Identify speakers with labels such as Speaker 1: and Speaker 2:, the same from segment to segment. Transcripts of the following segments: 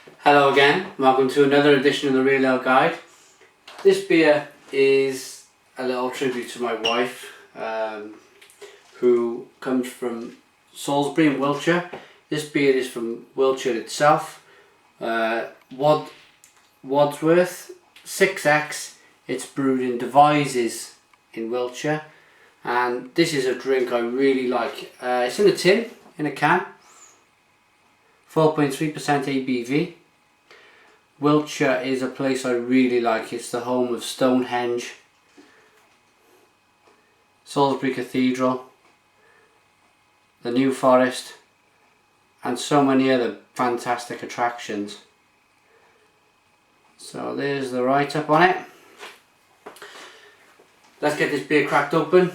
Speaker 1: Hello again, welcome to another edition of the Real Ale Guide. This beer is a little tribute to my wife, who comes from Salisbury in Wiltshire. This beer is from Wiltshire itself. Wadworth 6X. It's brewed in Devizes in Wiltshire, and this is a drink I really like. It's in a tin, in a can, 4.3% ABV. Wiltshire is a place I really like. It's the home of Stonehenge, Salisbury Cathedral, the New Forest, and so many other fantastic attractions. So there's the write-up on it. Let's get this beer cracked open.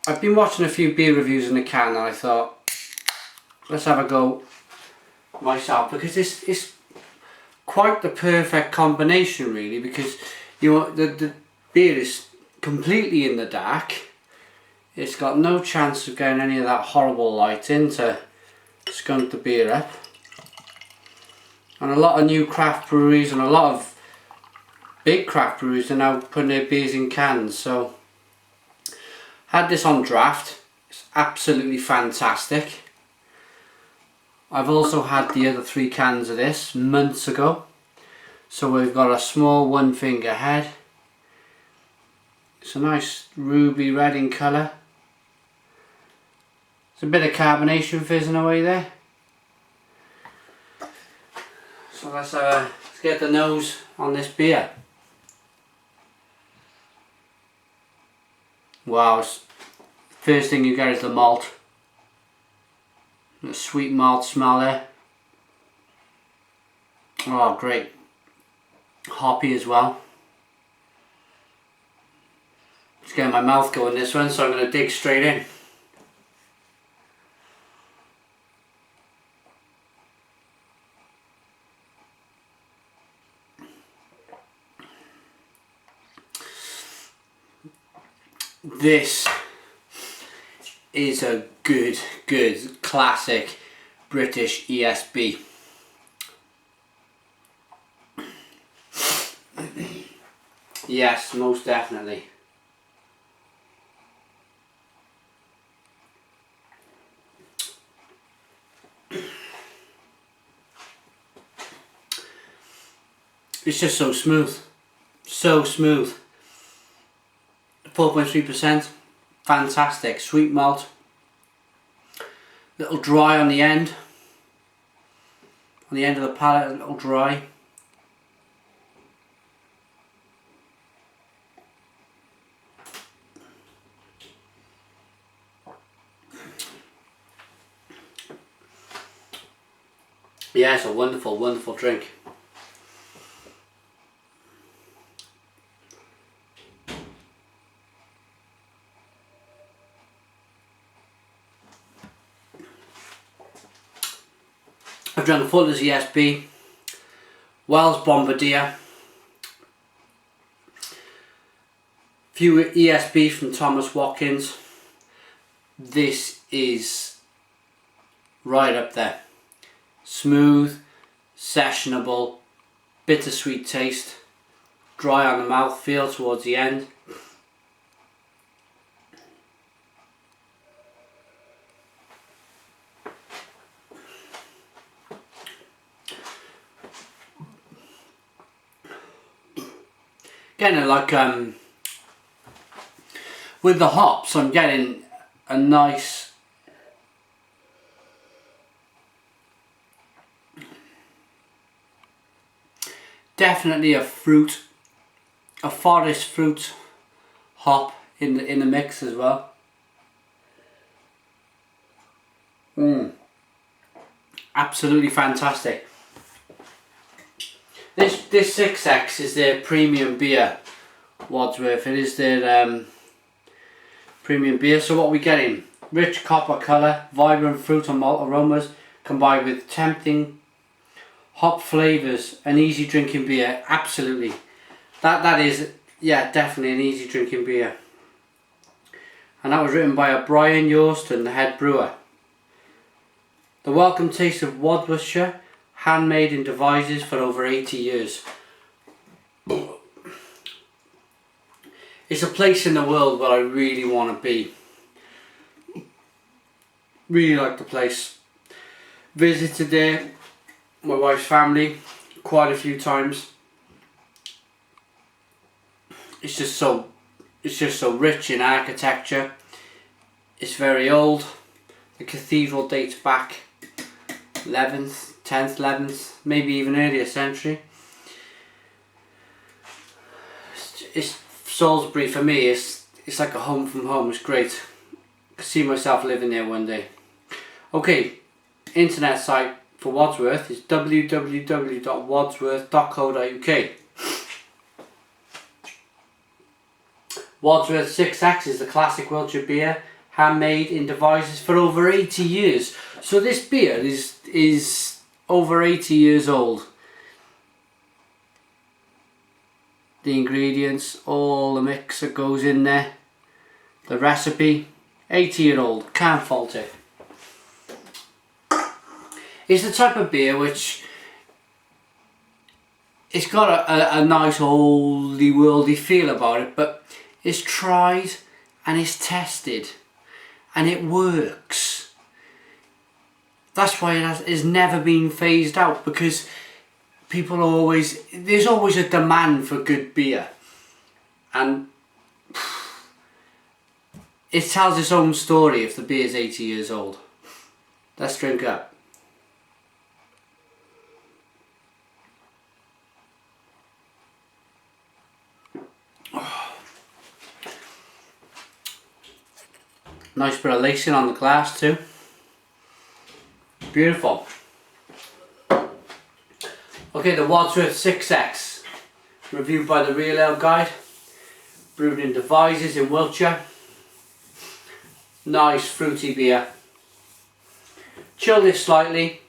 Speaker 1: I've been watching a few beer reviews in the can and I thought, let's have a go myself, because this is quite the perfect combination really, because you know the beer is completely in the dark. It's got no chance of getting any of that horrible light in to skunk the beer up. And a lot of new craft breweries and a lot of big craft breweries are now putting their beers in cans. So had this on draft. It's absolutely fantastic. I've also had the other 3 cans of this months ago. So we've got a small 1 finger head. It's a nice ruby red in colour. There's a bit of carbonation fizzing away there. So let's get the nose on this beer. Wow, first thing you get is the malt. The sweet malt smell there. Oh, great. Hoppy as well. Just getting my mouth going this one, so I'm going to dig straight in. This is a good classic British ESB. Yes, most definitely. It's just so smooth. So smooth. 4.3%. Fantastic. Sweet malt. Little dry on the end. On the end of the palate, a little dry. Yeah, it's a wonderful, wonderful drink. I've drunk Fuller's ESB, Wells Bombardier, few ESB from Thomas Watkins. This is right up there. Smooth, sessionable, bittersweet taste, dry on the mouth feel towards the end. Getting like with the hops, I'm getting a nice definitely a forest fruit hop in the mix as well. Absolutely fantastic. This 6X is their premium beer, Wadworth. It is their premium beer. So what we're getting: rich copper colour, vibrant fruit and malt aromas, combined with tempting hop flavours, an easy drinking beer. Absolutely, that is, yeah, definitely an easy drinking beer. And that was written by Brian Yorston, the head brewer. The welcome taste of Wadworthshire, handmade in Devizes for over 80 years. It's a place in the world where I really want to be. Really like the place. Visited there, my wife's family, quite a few times. It's just so rich in architecture. It's very old. The cathedral dates back 11th, 10th, 11th, maybe even earlier century. It's Salisbury for me. It's like a home from home. It's great. I can see myself living there one day. Okay, internet site for Wadsworth is www.wadsworth.co.uk. Wadworth 6X is the classic Wiltshire beer, handmade in Devizes for over 80 years. So this beer is over 80 years old. The ingredients, all the mix that goes in there, the recipe, 80-year-old, can't fault it. It's the type of beer which it's got a nice oldie worldy feel about it, but it's tried and it's tested and it works. That's why it has never been phased out, because there's always a demand for good beer, and it tells its own story if the beer is 80 years old. Let's drink up. Nice bit of lacing on the glass too. Beautiful. Okay, the Wadworth 6X, reviewed by the Real Ale Guide, brewed in Devizes in Wiltshire. Nice fruity beer. Chilled it slightly,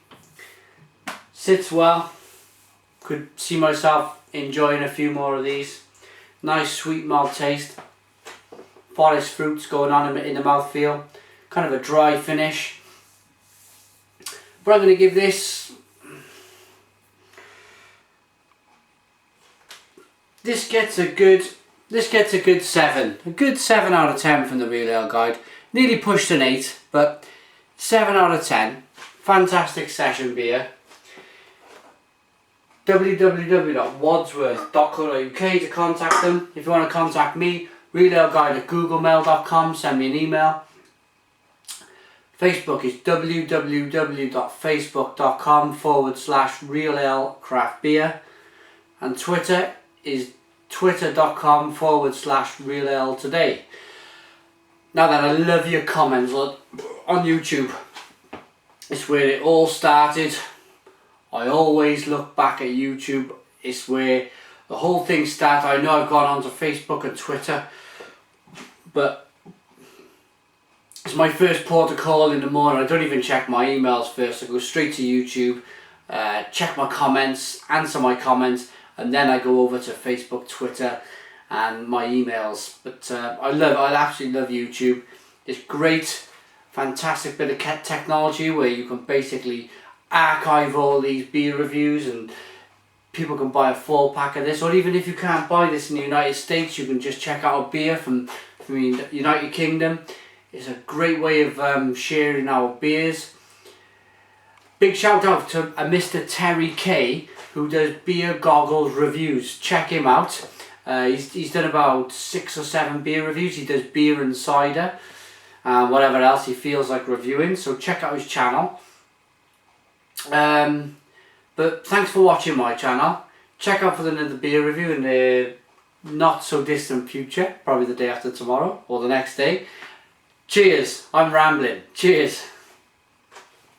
Speaker 1: sits well. Could see myself enjoying a few more of these. Nice sweet malt taste. Forest fruits going on in the mouthfeel. Kind of a dry finish. But I'm going to give this... This gets a good 7. A good 7 out of 10 from the Real Ale Guide. Nearly pushed an 8, but 7 out of 10. Fantastic session beer. www.wadsworth.co.uk to contact them. If you want to contact me, realaleguide@googlemail.com, send me an email. Facebook is www.facebook.com/realale-craft-beer, and Twitter is twitter.com/realale-today. Now then, I love your comments on YouTube. It's where it all started. I always look back at YouTube. It's where the whole thing started. I know I've gone onto Facebook and Twitter, but it's my first port of call in the morning. I don't even check my emails first. I go straight to YouTube, check my comments, answer my comments, and then I go over to Facebook, Twitter, and my emails. But I absolutely love YouTube. It's great, fantastic bit of technology where you can basically archive all these beer reviews, and people can buy a 4-pack of this, or even if you can't buy this in the United States, you can just check out a beer from the United Kingdom. It's a great way of sharing our beers. Big shout out to Mr. Terry K, who does beer goggles reviews. Check him out. He's done about 6 or 7 beer reviews. He does beer and cider and whatever else he feels like reviewing, so check out his channel. But thanks for watching my channel. Check out for another beer review in the not so distant future, probably the day after tomorrow or the next day. Cheers, I'm rambling. Cheers.